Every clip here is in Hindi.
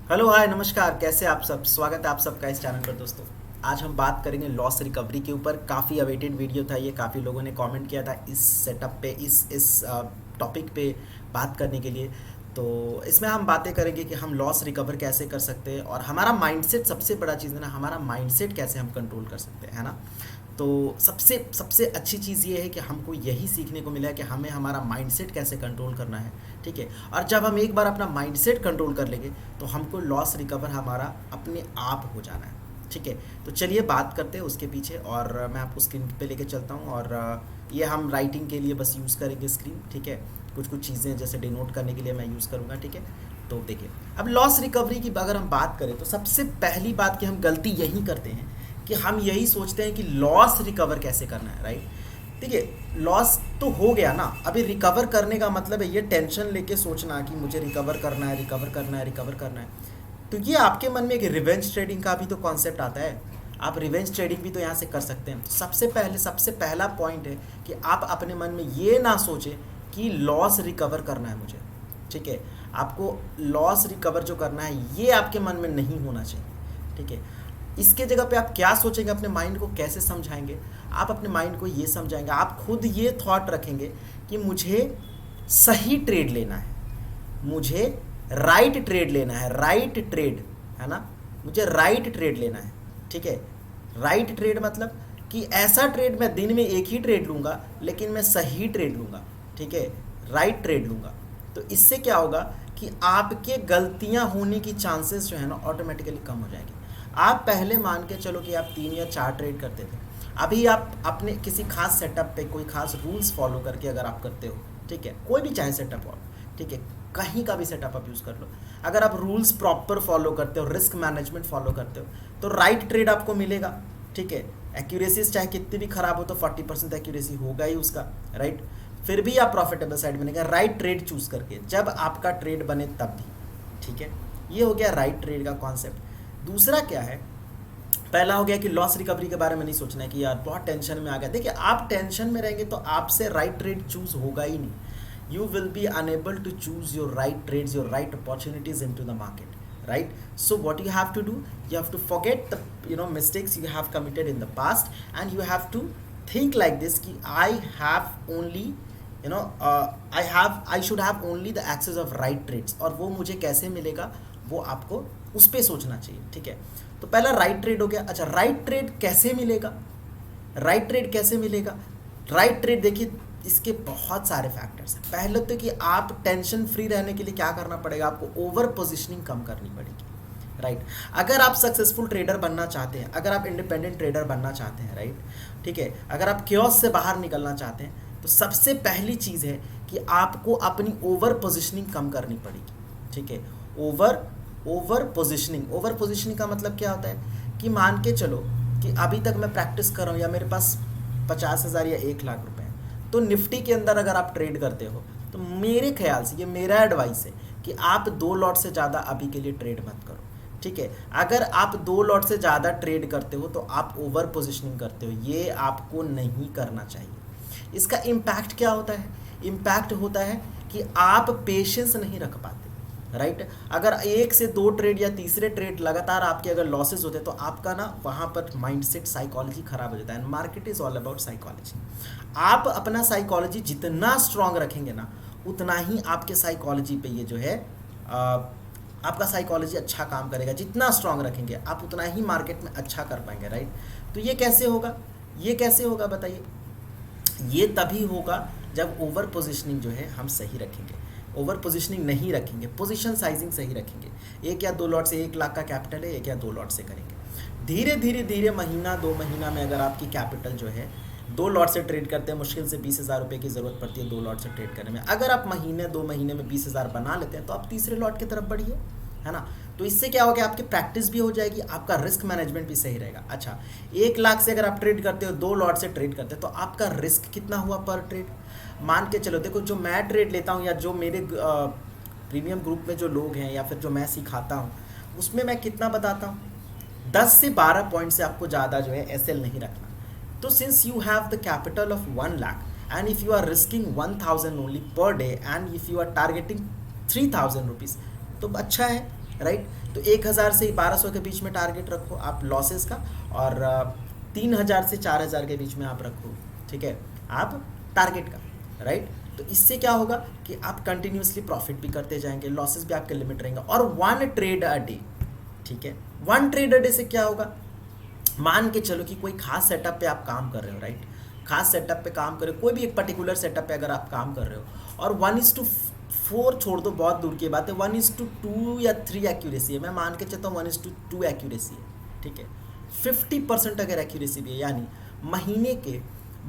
हेलो हाय नमस्कार, कैसे आप सब। स्वागत है आप सबका इस चैनल पर दोस्तों। आज हम बात करेंगे लॉस रिकवरी के ऊपर। काफ़ी अवेटेड वीडियो था ये, काफ़ी लोगों ने कमेंट किया था इस सेटअप पे, इस टॉपिक पे बात करने के लिए। तो इसमें हम बातें करेंगे कि हम लॉस रिकवर कैसे कर सकते हैं और हमारा माइंडसेट सबसे बड़ा चीज़ है ना, हमारा माइंडसेट कैसे हम कंट्रोल कर सकते हैं, है ना। तो सबसे सबसे अच्छी चीज़ ये है कि हमको यही सीखने को मिला है कि हमें हमारा माइंडसेट कैसे कंट्रोल करना है। ठीक है। और जब हम एक बार अपना माइंडसेट कंट्रोल कर लेंगे तो हमको लॉस रिकवर हमारा अपने आप हो जाना है। ठीक है। तो चलिए बात करते हैं उसके पीछे, और मैं आपको स्क्रीन पे लेके चलता हूँ। और ये हम राइटिंग के लिए बस यूज़ करेंगे स्क्रीन। ठीक है। कुछ कुछ चीज़ें जैसे डिनोट करने के लिए मैं यूज़ करूँगा। ठीक है। तो देखिए, अब लॉस रिकवरी की अगर हम बात करें तो सबसे पहली बात कि हम गलती यही करते हैं कि हम यही सोचते हैं कि लॉस रिकवर कैसे करना है, राइट। देखिए, लॉस तो हो गया ना, अभी रिकवर करने का मतलब है ये टेंशन लेके सोचना कि मुझे रिकवर करना है, रिकवर करना है, रिकवर करना है। तो ये आपके मन में एक रिवेंज ट्रेडिंग का भी तो कॉन्सेप्ट आता है। आप रिवेंज ट्रेडिंग भी तो यहाँ से कर सकते हैं। तो सबसे पहला पॉइंट है कि आप अपने मन में ये ना सोचें कि लॉस रिकवर करना है मुझे। ठीक है। आपको लॉस रिकवर जो करना है ये आपके मन में नहीं होना चाहिए। ठीक है। इसके जगह पे आप क्या सोचेंगे, अपने माइंड को कैसे समझाएंगे। आप अपने माइंड को ये समझाएंगे, आप खुद ये थॉट रखेंगे कि मुझे सही ट्रेड लेना है, मुझे राइट ट्रेड लेना है, राइट ट्रेड, है ना। मुझे राइट ट्रेड लेना है। ठीक है। राइट ट्रेड मतलब कि ऐसा ट्रेड मैं दिन में एक ही ट्रेड लूँगा, लेकिन मैं सही ट्रेड लूँगा। ठीक है। राइट ट्रेड लूँगा। तो इससे क्या होगा कि आपके गलतियाँ होने की चांसेस जो है ना ऑटोमेटिकली कम हो जाएंगे। आप पहले मान के चलो कि आप 3 या 4 ट्रेड करते थे। अभी आप अपने किसी खास सेटअप पे कोई खास रूल्स फॉलो करके अगर आप करते हो, ठीक है, कोई भी चाहे सेटअप हो, ठीक है, कहीं का भी सेटअप आप यूज़ कर लो। अगर आप रूल्स प्रॉपर फॉलो करते हो, रिस्क मैनेजमेंट फॉलो करते हो, तो राइट ट्रेड आपको मिलेगा। ठीक है। एक्यूरेसी चाहे कितनी भी खराब हो तो 40% एक्यूरेसी होगा ही उसका, राइट। फिर भी आप प्रॉफिटेबल साइड बनेगा राइट ट्रेड चूज करके, जब आपका ट्रेड बने तब भी। ठीक है। ये हो गया राइट ट्रेड का कॉन्सेप्ट। दूसरा क्या है, पहला हो गया कि लॉस रिकवरी के बारे में नहीं सोचना है कि यार बहुत टेंशन में आ गया। देखिए, आप टेंशन में रहेंगे तो आपसे राइट ट्रेड चूज होगा ही नहीं। You will be unable to choose your right trades, your right opportunities into the market, right? So what you have to do, you have to forget the mistakes you have committed in the past, and you have to think like this कि I have only I should have only the access of right trades, और वो मुझे कैसे मिलेगा वो आपको उस पर सोचना चाहिए। ठीक है। तो पहला राइट ट्रेड हो गया। अच्छा, राइट ट्रेड कैसे मिलेगा, राइट ट्रेड कैसे मिलेगा। राइट ट्रेड देखिए, इसके बहुत सारे फैक्टर्स हैं। पहले तो कि आप टेंशन फ्री रहने के लिए क्या करना पड़ेगा, आपको ओवर पोजिशनिंग कम करनी पड़ेगी, राइट। अगर आप सक्सेसफुल ट्रेडर बनना चाहते हैं, अगर आप इंडिपेंडेंट ट्रेडर बनना चाहते हैं, राइट, ठीक है, अगर आप क्योस से बाहर निकलना चाहते हैं, तो सबसे पहली चीज़ है कि आपको अपनी ओवर पोजिशनिंग कम करनी पड़ेगी। ठीक है। ओवर पोजिशनिंग का मतलब क्या होता है कि मान के चलो कि अभी तक मैं प्रैक्टिस कर रहा हूँ या मेरे पास 50,000 या 1 लाख रुपए हैं, तो निफ्टी के अंदर अगर आप ट्रेड करते हो तो मेरे ख्याल से, ये मेरा एडवाइस है कि आप 2 लॉट से ज़्यादा अभी के लिए ट्रेड मत करो। ठीक है। अगर आप 2 लॉट से ज़्यादा ट्रेड करते हो तो आप ओवर पोजिशनिंग करते हो, ये आपको नहीं करना चाहिए। इसका इम्पैक्ट क्या होता है, इम्पैक्ट होता है कि आप पेशेंस नहीं रख पाते, राइट। अगर 1 से 2 ट्रेड या तीसरे ट्रेड लगातार आपके अगर लॉसेस होते हैं तो आपका ना वहाँ पर माइंडसेट, साइकोलॉजी खराब हो जाता है। Market is all about psychology. आप अपना साइकोलॉजी जितना स्ट्रांग रखेंगे ना, उतना ही आपके साइकोलॉजी पे ये जो है आपका साइकोलॉजी अच्छा काम करेगा। जितना स्ट्रांग रखेंगे आप उतना ही मार्केट में अच्छा कर पाएंगे, राइट। तो ये कैसे होगा, ये कैसे होगा बताइए। ये तभी होगा जब ओवर पोजिशनिंग जो है हम सही रखेंगे। ओवर पोजिशनिंग नहीं रखेंगे, पोजीशन साइजिंग सही रखेंगे। 1 या 2 लॉट से 1 लाख का कैपिटल है, 1 या 2 लॉट से करेंगे। धीरे धीरे धीरे महीना 2 महीना में अगर आपकी कैपिटल जो है 2 लॉट से ट्रेड करते हैं, मुश्किल से 20,000 रुपये की ज़रूरत पड़ती है 2 लॉट से ट्रेड करने में। अगर आप महीने 2 महीने में 20,000 बना लेते हैं तो आप तीसरे लॉट की तरफ बढ़िए, है ना। तो इससे क्या होगा, आपकी प्रैक्टिस भी हो जाएगी, आपका रिस्क मैनेजमेंट भी सही रहेगा। अच्छा, 1 लाख से अगर आप ट्रेड करते हो, 2 लॉट से ट्रेड करते हो, तो आपका रिस्क कितना हुआ पर ट्रेड। मान के चलो, देखो जो मैं ट्रेड लेता हूँ या जो मेरे प्रीमियम ग्रुप में जो लोग हैं या फिर जो मैं सिखाता हूँ, उसमें मैं कितना बताता हूँ, 10 से 12 पॉइंट से आपको ज़्यादा जो है एसएल नहीं रखना। तो since you have the capital of 1 lakh and if you are risking 1,000 only per day and if you are targeting 3,000 rupees, तो अच्छा है, राइट। तो 1000 से 1200 के बीच में टारगेट रखो आप लॉसेस का, और 3000 से 4000 के बीच में आप रखो, ठीक है, आप टारगेट का, राइट। तो इससे क्या होगा कि आप कंटिन्यूसली प्रॉफिट भी करते जाएंगे, लॉसेस भी आपके लिमिट रहेंगे। और 1 ट्रेड अ डे, ठीक है, 1 ट्रेड अ डे से क्या होगा, मान के चलो कि कोई खास सेटअप पे आप काम कर रहे हो, राइट, खास सेटअप पे काम कर रहे हो, कोई भी एक पर्टिकुलर सेटअप पे अगर आप काम कर रहे हो और 1:4 छोड़ दो, बहुत दूर की बात है, 1:2 या 3 एक्यूरेसी है, मैं मान के चलता हूँ 1:2 एक्यूरेसी है, ठीक है, 50% अगर एक्यूरेसी भी है, यानी महीने के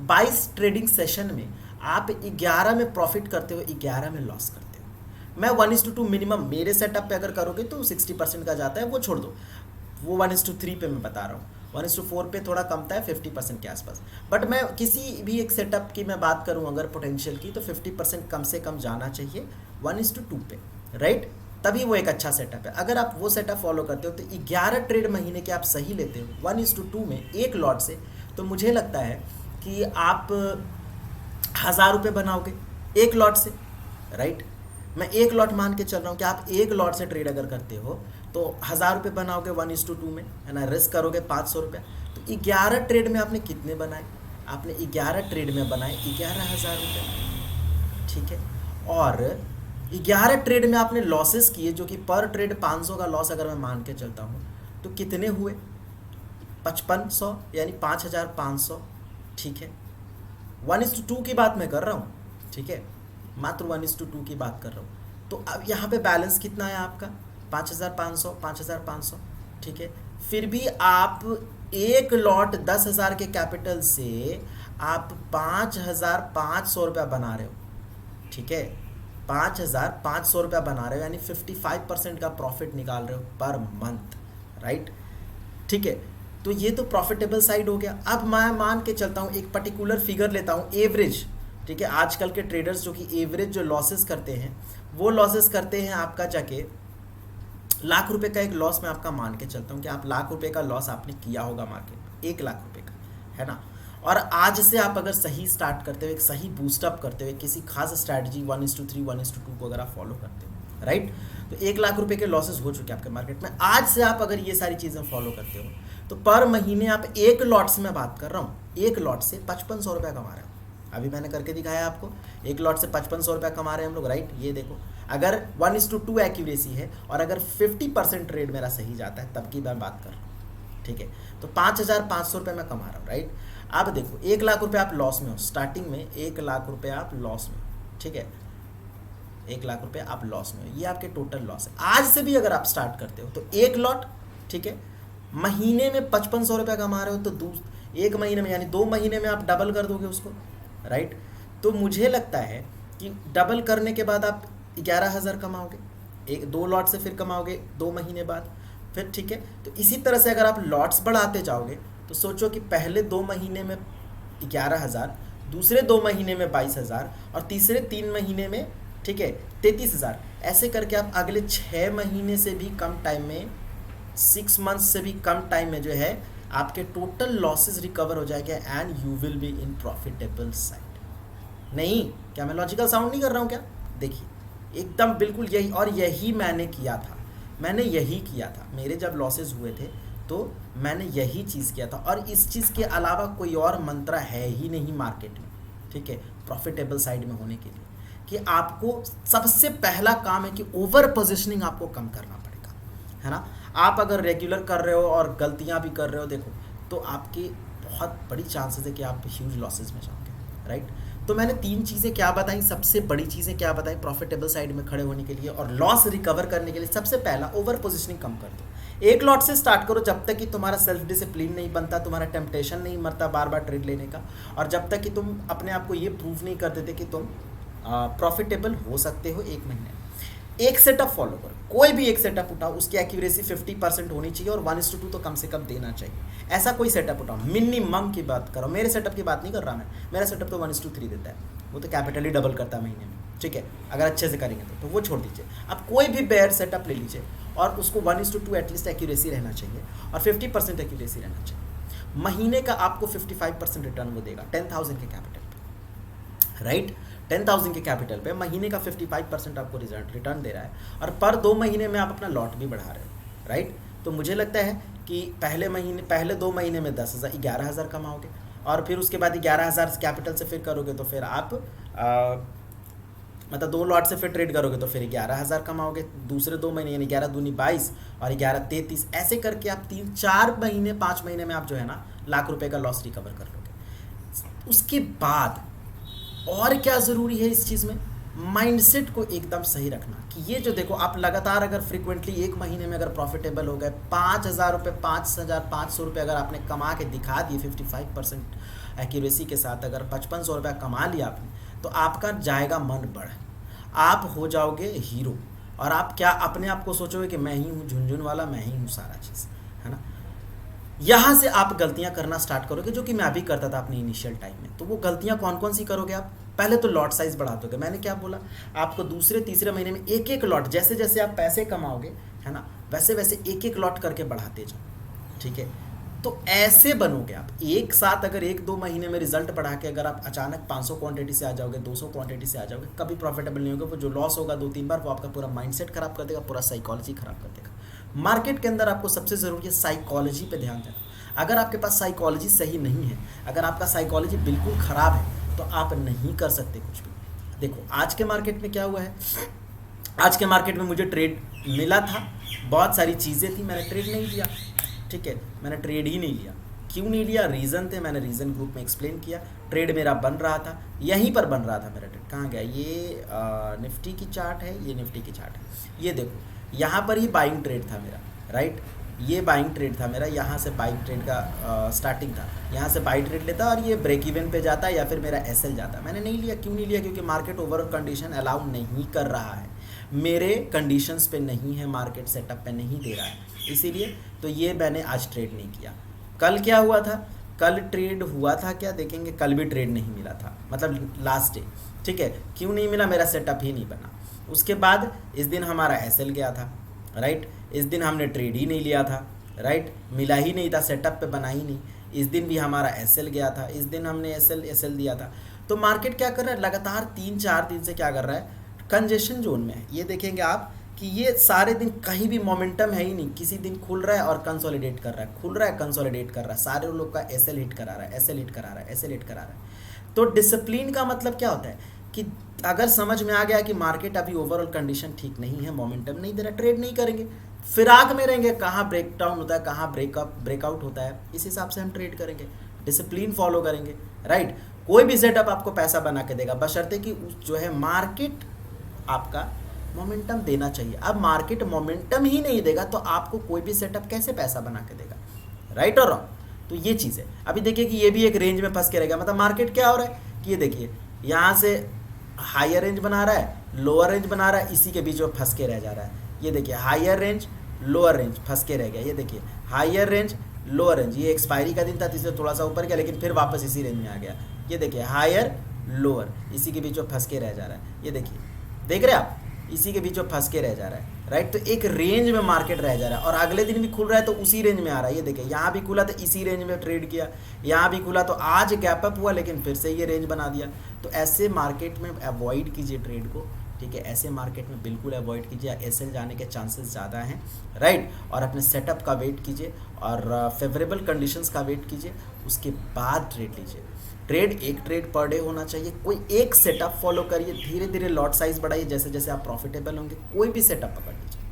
22 ट्रेडिंग सेशन में आप 11 में प्रॉफिट करते हो, 11 में लॉस करते हो। मैं 1:2 मिनिमम मेरे सेटअप पे अगर करोगे तो 60% का जाता है, वो छोड़ दो, वो 1:3 पे मैं बता रहा हूँ, 1:4 पे थोड़ा कमता है, 50% के आसपास। बट मैं किसी भी एक सेटअप की मैं बात करूँ अगर पोटेंशियल की, तो 50% कम से कम जाना चाहिए 1:2 पे, राइट, तभी वो एक अच्छा सेटअप है। अगर आप वो सेटअप फॉलो करते हो तो 11 ट्रेड महीने के आप सही लेते हो 1:2 में एक लॉट से, तो मुझे लगता है कि आप 1000 रुपये बनाओगे एक लॉट से, राइट। मैं एक लॉट मान के चल रहा हूँ कि आप एक लॉट से ट्रेड अगर करते हो तो 1000 रुपये बनाओगे 1:2 में, है ना, रिस्क करोगे 500 रुपये, तो 11 ट्रेड में आपने कितने बनाए, आपने 11 ट्रेड में बनाए 11,000 रुपये, ठीक है। और 11 ट्रेड में आपने लॉसेस किए, जो कि पर ट्रेड 500 का लॉस अगर मैं मान के चलता हूँ तो कितने हुए, 5500 यानी 5500, ठीक है। 1:2 की बात मैं कर रहा हूँ, ठीक है, मात्र 1:2 की बात कर रहा हूँ। तो अब यहाँ पे बैलेंस कितना है आपका, 5500, ठीक है। फिर भी आप एक लॉट 10,000 के कैपिटल से आप 5,500 रुपया बना रहे हो, ठीक है, 5,500 रुपया बना रहे हो, यानी 55% का प्रॉफिट निकाल रहे हो पर मंथ, राइट, ठीक है। तो ये तो प्रॉफिटेबल साइड हो गया। अब मैं मान के चलता हूँ एक पर्टिकुलर फिगर लेता हूँ, एवरेज, ठीक है। आजकल के ट्रेडर्स जो कि एवरेज जो लॉसेस करते हैं, वो लॉसेस करते हैं आपका जाके लाख रुपए का एक लॉस मैं आपका मान के चलता हूँ कि आप लाख रुपए का लॉस आपने किया होगा मार्केट में, 1 लाख रुपए का, है ना। और आज से आप अगर सही स्टार्ट करते हो, एक सही बूस्टअप करते हुए किसी खास स्ट्रैटेजी 1:3 1:2 को अगर आप फॉलो करते हो, राइट, तो 1 लाख रुपए के लॉसेस हो चुके हैं आपके मार्केट में। आज से आप अगर ये सारी चीज़ें फॉलो करते हो तो पर महीने आप एक लॉट से, मैं बात कर रहा हूँ, एक लॉट से 5500 रुपया कमा रहे हो। अभी मैंने करके दिखाया आपको, एक लॉट से 5500 रुपया कमा रहे हैं हम लोग, राइट। ये देखो, अगर 1:2 एक्यूरेसी है और अगर 50% ट्रेड मेरा सही जाता है तब की मैं बात कर रहा हूँ, ठीक है। तो 5500 रुपये मैं कमा रहा हूँ, राइट। अब देखो 1 लाख रुपये आप लॉस में हो, स्टार्टिंग में 1 लाख रुपये आप लॉस में, ठीक है, 1 लाख रुपये आप लॉस में हो, ये आपके टोटल लॉस है। आज से भी अगर आप स्टार्ट करते हो तो एक लॉट, ठीक है, महीने में 5500 रुपये कमा रहे हो, तो एक महीने में यानी 2 महीने में आप डबल कर दोगे उसको, राइट। तो मुझे लगता है कि डबल करने के बाद आप 11,000 कमाओगे, 1-2 लॉट से फिर कमाओगे 2 महीने बाद फिर, ठीक है। तो इसी तरह से अगर आप लॉट्स बढ़ाते जाओगे तो सोचो कि पहले 2 महीने में 11,000, दूसरे 2 महीने में 22,000 और तीसरे 3 महीने में, ठीक है, 33,000, ऐसे करके आप अगले 6 महीने से भी कम टाइम में, 6 मंथ्स से भी कम टाइम में जो है आपके टोटल लॉसेस रिकवर हो जाएंगे and you will be in profitable side. नहीं, क्या मैं लॉजिकल साउंड नहीं कर रहा हूँ क्या? देखिए एकदम बिल्कुल यही, और यही मैंने किया था, मैंने यही किया था। मेरे जब लॉसेस हुए थे तो मैंने यही चीज़ किया था, और इस चीज़ के अलावा कोई और मंत्र है ही नहीं मार्केट में, ठीक है, प्रॉफिटेबल साइड में होने के लिए, कि आपको सबसे पहला काम है कि ओवर पोजिशनिंग आपको कम करना पड़ेगा, है ना। आप अगर रेगुलर कर रहे हो और गलतियां भी कर रहे हो, देखो, तो आपकी बहुत बड़ी चांसेस है कि आप ह्यूज लॉसेस में जाओगे, राइट। तो मैंने 3 चीज़ें क्या बताई, सबसे बड़ी चीज़ें क्या बताई प्रॉफिटेबल साइड में खड़े होने के लिए और लॉस रिकवर करने के लिए। सबसे पहला, ओवर पोजिशनिंग कम कर दो, एक लॉट से स्टार्ट करो, जब तक कि तुम्हारा सेल्फ डिसिप्लिन नहीं बनता, तुम्हारा टेम्पटेशन नहीं मरता बार बार ट्रेड लेने का, और जब तक कि तुम अपने आप को ये प्रूव नहीं कर देते कि तुम प्रॉफिटेबल हो सकते हो एक महीने। एक सेटअप फॉलो करो, कोई भी एक सेटअप उठाओ, उसकी एक्यूरेसी 50% होनी चाहिए और 1:2 तो कम से कम देना चाहिए। ऐसा कोई सेटअप उठाओ, मिनिमम की बात करो, मेरे सेटअप की बात नहीं कर रहा मैं, मेरा सेटअप तो 1:3 देता है, वो तो कैपिटल ही डबल करता है महीने में, ठीक है, अगर अच्छे से करेंगे तो वो छोड़ दीजिए। अब कोई भी बेयर सेटअप ले लीजिए और उसको 1:2 एटलीस्ट एक्यूरेसी रहना चाहिए और 50% एक्यूरेसी रहना चाहिए। महीने का आपको 55% रिटर्न वो देगा 10,000 के कैपिटल पे, राइट। 10,000 के कैपिटल पे महीने का 55% आपको रिटर्न दे रहा है, और पर 2 महीने में आप अपना लॉट भी बढ़ा रहे हो, राइट। तो मुझे लगता है कि पहले 2 महीने में 10,000 11,000 कमाओगे, और फिर उसके बाद 11,000 कैपिटल से फिर करोगे तो फिर आप मतलब 2 लॉट से फिर ट्रेड करोगे तो फिर 11,000 कमाओगे। दूसरे 2 महीने यानी 11 दूनी 22 और 11 33, ऐसे करके आप 3-4 महीने 5 महीने में आप जो है ना ₹1,00,000 का लॉस रिकवर कर लोगे। उसके बाद और क्या ज़रूरी है इस चीज़ में, माइंडसेट को एकदम सही रखना कि ये जो देखो आप लगातार अगर फ्रिक्वेंटली 1 महीने में अगर प्रॉफिटेबल हो गए, 5,000 रुपये 5,500 रुपये अगर आपने कमा के दिखा दिए 55% एक्यूरेसी के साथ, अगर 5500 रुपया कमा लिया आपने, तो आपका जाएगा मन बढ़, आप हो जाओगे हीरो। और आप क्या अपने आप को सोचोगे कि मैं ही हूँ झुनझुन वाला, मैं ही हूँ सारा चीज़, है ना। यहाँ से आप गलतियाँ करना स्टार्ट करोगे, जो कि मैं भी करता था अपने इनिशियल टाइम में। तो वो गलतियाँ कौन कौन सी करोगे आप, पहले तो लॉट साइज बढ़ा दोगे। मैंने क्या बोला आपको, दूसरे तीसरे महीने में एक एक लॉट, जैसे जैसे आप पैसे कमाओगे, है ना, वैसे वैसे एक एक लॉट करके बढ़ाते जाओ, ठीक है। तो ऐसे बनोगे आप एक साथ। अगर 1-2 महीने में रिजल्ट बढ़ा के अगर आप अचानक 500 क्वांटिटी से आ जाओगे, 200 क्वांटिटी से आ जाओगे, कभी प्रॉफिटेबल नहीं होगा। वो जो लॉस होगा 2-3 बार, वो आपका पूरा माइंडसेट खराब कर देगा, पूरा साइकोलॉजी खराब कर देगा। मार्केट के अंदर आपको सबसे ज़रूरी है साइकोलॉजी पे ध्यान देना। अगर आपके पास साइकोलॉजी सही नहीं है, अगर आपका साइकोलॉजी बिल्कुल ख़राब है, तो आप नहीं कर सकते कुछ भी। देखो आज के मार्केट में क्या हुआ है, आज के मार्केट में मुझे ट्रेड मिला था, बहुत सारी चीज़ें थी, मैंने ट्रेड नहीं लिया, ठीक है, मैंने ट्रेड ही नहीं लिया। क्यों नहीं लिया, रीज़न थे, मैंने रीज़न ग्रुप में एक्सप्लेन किया। ट्रेड मेरा बन रहा था, यहीं पर बन रहा था मेरा ट्रेड। कहाँ गया ये, निफ्टी की चार्ट है, ये निफ्टी की चार्ट है, ये देखो यहाँ पर ही बाइंग ट्रेड था मेरा, राइट। ये बाइंग ट्रेड था मेरा, यहाँ से बाइंग ट्रेड का स्टार्टिंग था, यहाँ से बाई ट्रेड लेता और ये ब्रेक इवन पे जाता या फिर मेरा एसएल जाता। मैंने नहीं लिया, क्यों नहीं लिया, क्योंकि मार्केट ओवरऑल कंडीशन अलाउ नहीं कर रहा है, मेरे कंडीशंस पे नहीं है, मार्केट सेटअप पे नहीं दे रहा है, इसीलिए तो ये मैंने आज ट्रेड नहीं किया। कल क्या हुआ था, कल ट्रेड हुआ था क्या देखेंगे, कल भी ट्रेड नहीं मिला था, मतलब लास्ट डे, ठीक है। क्यों नहीं मिला, मेरा सेटअप ही नहीं बना। उसके बाद इस दिन हमारा एसएल गया था, राइट, इस दिन हमने ट्रेड ही नहीं लिया था, राइट, मिला ही नहीं था, सेटअप पे बना ही नहीं। इस दिन भी हमारा एसएल गया था, इस दिन हमने एसएल दिया था। तो मार्केट क्या कर रहा है, लगातार 3-4 दिन से क्या कर रहा है, कंजेशन जोन में है। ये देखेंगे आप कि ये सारे दिन कहीं भी मोमेंटम है ही नहीं, किसी दिन खुल रहा है और कंसोलिडेट कर रहा है, खुल रहा है कंसोलिडेट कर रहा है, सारे लोग का एसएल हिट करा रहा है, एसएल हिट करा रहा है, एसएल हिट करा रहा है। तो डिसिप्लिन का मतलब क्या होता है कि अगर समझ में आ गया कि मार्केट अभी ओवरऑल कंडीशन ठीक नहीं है, मोमेंटम नहीं दे रहा, ट्रेड नहीं करेंगे, फिराक में रहेंगे, कहाँ ब्रेक डाउन होता है, कहाँ ब्रेकआउट होता है, इस हिसाब से हम ट्रेड करेंगे, डिसिप्लिन फॉलो करेंगे, राइट। कोई भी सेटअप आपको पैसा बना के देगा, बशर्ते कि जो है मार्केट आपका मोमेंटम देना चाहिए। अब मार्केट मोमेंटम ही नहीं देगा तो आपको कोई भी सेटअप कैसे पैसा बना के देगा, राइट और रॉन्ग। तो ये चीज़ है। अभी देखिए कि ये भी एक रेंज में फंस के रहेगा, मतलब मार्केट क्या हो रहा है कि ये देखिए यहाँ से हायर रेंज बना रहा है, लोअर रेंज बना रहा है, इसी के बीच में फंस के रह जा रहा है। ये देखिए हायर रेंज लोअर रेंज फंस के रह गया, ये देखिए हायर रेंज लोअर रेंज, ये एक्सपायरी का दिन था, तीसरे थोड़ा सा ऊपर गया लेकिन फिर वापस इसी रेंज में आ गया। ये देखिए हायर लोअर, इसी के बीच में फंस के रह जा रहा है, ये देखिए, देख रहे हैं आप, इसी के बीच में फंस के रह जा रहा है, राइट। तो एक रेंज में मार्केट रह जा रहा है और अगले दिन भी खुल रहा है तो उसी रेंज में आ रहा है। ये देखिए यहाँ भी खुला तो इसी रेंज में ट्रेड किया, यहाँ भी खुला तो आज गैप अप हुआ लेकिन फिर से ये रेंज बना दिया। तो ऐसे मार्केट में अवॉइड कीजिए ट्रेड को, ठीक है, ऐसे मार्केट में बिल्कुल अवॉइड कीजिए, एसएल जाने के चांसेस ज़्यादा हैं, राइट। और अपने सेटअप का वेट कीजिए और फेवरेबल कंडीशंस का वेट कीजिए, उसके बाद ट्रेड लीजिए। ट्रेड एक ट्रेड पर डे होना चाहिए, कोई एक सेटअप फॉलो करिए, धीरे धीरे लॉट साइज बढ़ाइए, जैसे जैसे आप प्रॉफिटेबल होंगे कोई भी सेटअप पकड़ लीजिए,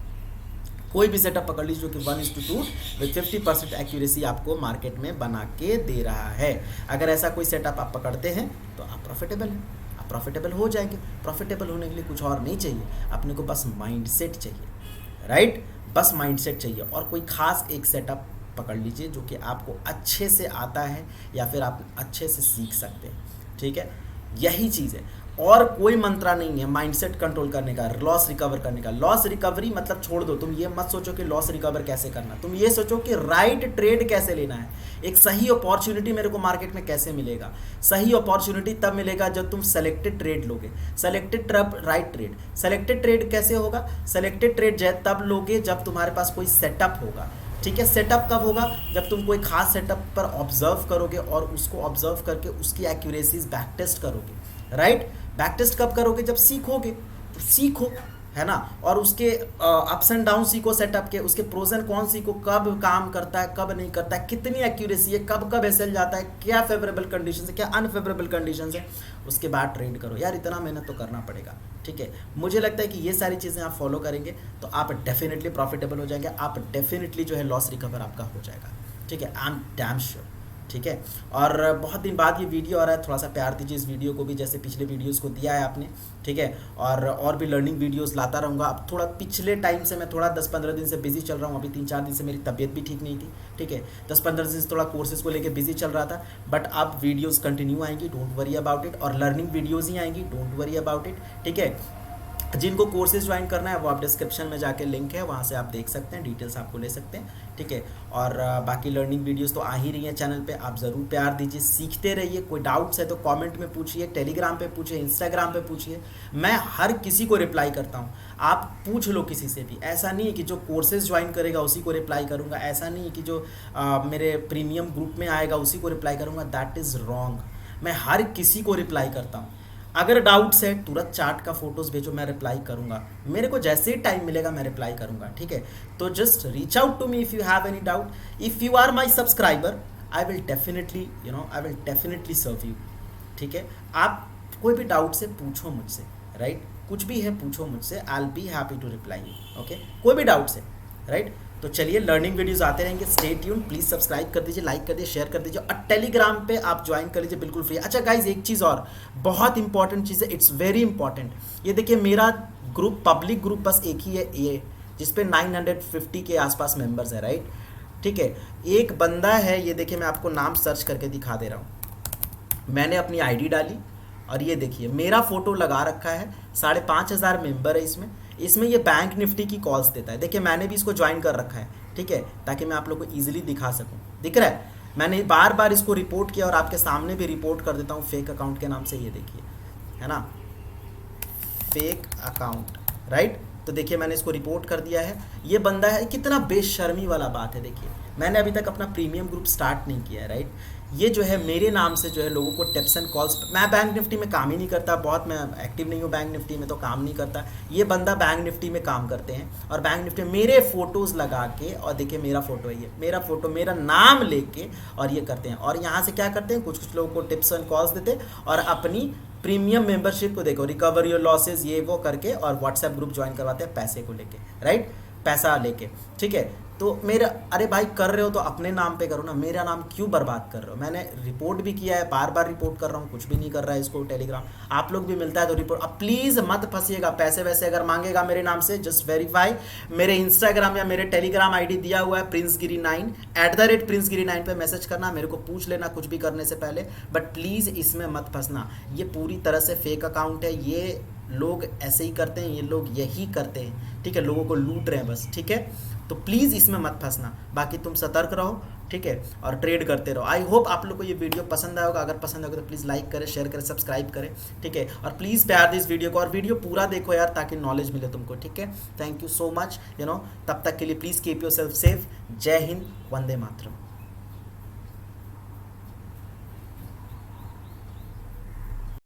कोई भी सेटअप पकड़ लीजिए जो कि 1:2 विद 50% एक्यूरेसी आपको मार्केट में बना के दे रहा है। अगर ऐसा कोई सेटअप आप पकड़ते हैं तो आप प्रॉफिटेबल हैं, आप प्रॉफिटेबल हो जाएंगे। प्रॉफिटेबल होने के लिए कुछ और नहीं चाहिए, अपने को बस माइंडसेट चाहिए, राइट, बस माइंडसेट चाहिए। और कोई खास एक सेटअप पकड़ लीजिए जो कि आपको अच्छे से आता है या फिर आप अच्छे से सीख सकते हैं, ठीक है, यही चीज़ है। और कोई मंत्रा नहीं है माइंडसेट कंट्रोल करने का, लॉस रिकवर करने का। लॉस रिकवरी मतलब छोड़ दो, तुम ये मत सोचो कि लॉस रिकवर कैसे करना, तुम ये सोचो कि राइट ट्रेड कैसे लेना है, एक सही अपॉर्चुनिटी मेरे को मार्केट में कैसे मिलेगा। सही अपॉर्चुनिटी तब मिलेगा जब तुम सेलेक्टेड ट्रेड लोगे, selected right trade. Selected trade कैसे होगा, सेलेक्टेड ट्रेड तब लोगे जब तुम्हारे पास कोई सेटअप होगा, ठीक है। सेटअप कब होगा, जब तुम कोई खास सेटअप पर ऑब्जर्व करोगे और उसको ऑब्जर्व करके उसकी एक्यूरेसीज बैक टेस्ट करोगे, राइट। बैक टेस्ट कब करोगे, जब सीखोगे, तो सीखो, है ना, और उसके अप्स एंड डाउन सीखो सेटअप के, उसके प्रोज एंड कॉन सीखो, कब काम करता है कब नहीं करता है, कितनी एक्यूरेसी है, कब कब एसएल जाता है, क्या फेवरेबल कंडीशन है क्या अनफेवरेबल कंडीशन है, उसके बाद ट्रेड करो यार। इतना मेहनत तो करना पड़ेगा, ठीक है। मुझे लगता है कि ये सारी चीज़ें आप फॉलो करेंगे तो आप डेफिनेटली प्रॉफिटेबल हो जाएंगे, आप डेफिनेटली जो है लॉस रिकवर आपका हो जाएगा, ठीक है। आई एम डैम श्योर, ठीक है। और बहुत दिन बाद ये वीडियो आ रहा है, थोड़ा सा प्यार दीजिए इस वीडियो को भी, जैसे पिछले वीडियोस को दिया है आपने, ठीक है। और भी लर्निंग वीडियोस लाता रहूँगा। अब थोड़ा पिछले टाइम से मैं थोड़ा 10-15 दिन से बिजी चल रहा हूँ, अभी 3-4 दिन से मेरी तबीयत भी ठीक नहीं थी, ठीक है। 10-15 दिन से थोड़ा कोर्सेज को लेकर बिजी चल रहा था, बट अब वीडियोज़ कंटिन्यू आएंगी, डोंट वरी अबाउट इट, और लर्निंग वीडियोज़ ही आएंगी, डोंट वरी अबाउट इट, ठीक है। जिनको कोर्सेज ज्वाइन करना है वो आप डिस्क्रिप्शन में जाके लिंक है, वहाँ से आप देख सकते हैं, डिटेल्स आपको ले सकते हैं, ठीक है। और बाकी लर्निंग वीडियोस तो आ ही रही हैं चैनल पे, आप ज़रूर प्यार दीजिए, सीखते रहिए। कोई डाउट्स है तो कमेंट में पूछिए, टेलीग्राम पे पूछिए, इंस्टाग्राम पे पूछिए, मैं हर किसी को रिप्लाई करता हूँ। आप पूछ लो किसी से भी, ऐसा नहीं है कि जो कोर्सेज ज्वाइन करेगा उसी को रिप्लाई करूँगा, ऐसा नहीं है कि जो मेरे प्रीमियम ग्रुप में आएगा उसी को रिप्लाई करूँगा, दैट इज़ रॉन्ग। मैं हर किसी को रिप्लाई करता हूँ। अगर डाउट्स है तुरंत चार्ट का फोटोज़ भेजो, मैं रिप्लाई करूँगा, मेरे को जैसे ही टाइम मिलेगा मैं रिप्लाई करूँगा, ठीक है। तो just reach out to me if you have any doubt, if you are my subscriber I will definitely I will definitely serve you, ठीक है। आप कोई भी डाउट से पूछो मुझसे, राइट, कुछ भी है पूछो मुझसे, I will be happy to reply you, okay, कोई भी डाउट्स है, राइट। तो चलिए लर्निंग वीडियोस आते रहेंगे, स्टे ट्यून, प्लीज़ सब्सक्राइब कर दीजिए, लाइक कर दीजिए, शेयर कर दीजिए, और टेलीग्राम पे आप ज्वाइन कर लीजिए, बिल्कुल फ्री। अच्छा गाइज, एक चीज़ और बहुत इंपॉर्टेंट चीज़ है, इट्स वेरी इंपॉर्टेंट। ये देखिए मेरा ग्रुप, पब्लिक ग्रुप बस एक ही है, ये जिसपे 950 के आसपास मेंबर्स है, राइट, ठीक है। एक बंदा है, ये देखिए मैं आपको नाम सर्च करके दिखा दे रहा हूँ, मैंने अपनी आईडी डाली और ये देखिए मेरा फोटो लगा रखा है, 5,500 मेंबर है इसमें ये बैंक निफ्टी की कॉल्स देता है। देखिए मैंने भी इसको ज्वाइन कर रखा है, ठीक है, ताकि मैं आप लोग को ईजिली दिखा सकूं। दिख रहा है, मैंने बार बार इसको रिपोर्ट किया और आपके सामने भी रिपोर्ट कर देता हूं फेक अकाउंट के नाम से, ये देखिए, है ना, फेक अकाउंट, राइट। तो देखिए मैंने इसको रिपोर्ट कर दिया है। ये बंदा है, कितना बेशर्मी वाला बात है। देखिए मैंने अभी तक अपना प्रीमियम ग्रुप स्टार्ट नहीं किया है, राइट। ये जो है मेरे नाम से जो है लोगों को टिप्स एंड कॉल्स, मैं बैंक निफ्टी में काम ही नहीं करता, बहुत मैं एक्टिव नहीं हूँ बैंक निफ्टी में, तो काम नहीं करता। ये बंदा बैंक निफ्टी में काम करते हैं और बैंक निफ्टी में मेरे फोटोज़ लगा के, और देखिए मेरा फोटो है, ये मेरा फोटो, मेरा नाम लेके, और ये करते हैं। और यहाँ से क्या करते हैं, कुछ लोगों को टिप्स एंड कॉल्स देते और अपनी प्रीमियम मेंबरशिप को देखो, रिकवर योर लॉसेज, ये वो करके, और व्हाट्सएप ग्रुप ज्वाइन करवाते हैं पैसे को लेके, राइट, पैसा लेके, ठीक है। तो मेरा, अरे भाई कर रहे हो तो अपने नाम पे करो ना, मेरा नाम क्यों बर्बाद कर रहे हो। मैंने रिपोर्ट भी किया है, बार बार रिपोर्ट कर रहा हूँ, कुछ भी नहीं कर रहा है इसको टेलीग्राम। आप लोग भी मिलता है तो रिपोर्ट, अब प्लीज़ मत फंसिएगा। पैसे वैसे अगर मांगेगा मेरे नाम से, जस्ट वेरीफाई, मेरे इंस्टाग्राम या मेरे टेलीग्राम आईडी दिया हुआ है princegiri9 @princegiri9 पे मैसेज करना, मेरे को पूछ लेना कुछ भी करने से पहले, बट प्लीज़ इसमें मत फंसना। ये पूरी तरह से फेक अकाउंट है, ये लोग ऐसे ही करते हैं, ये लोग यही करते हैं, ठीक है, लोगों को लूट रहे हैं बस, ठीक है। तो प्लीज़ इसमें मत फंसना, बाकी तुम सतर्क रहो, ठीक है, और ट्रेड करते रहो। आई होप आप लोग को ये वीडियो पसंद आएगा, अगर पसंद आएगा तो प्लीज़ लाइक करें, शेयर करें, सब्सक्राइब करें, ठीक है, और प्लीज़ प्यार दें इस वीडियो को, और वीडियो पूरा देखो यार ताकि नॉलेज मिले तुमको, ठीक है। थैंक यू सो मच, तब तक के लिए please keep your self safe. जय हिंद, वंदे मातरम।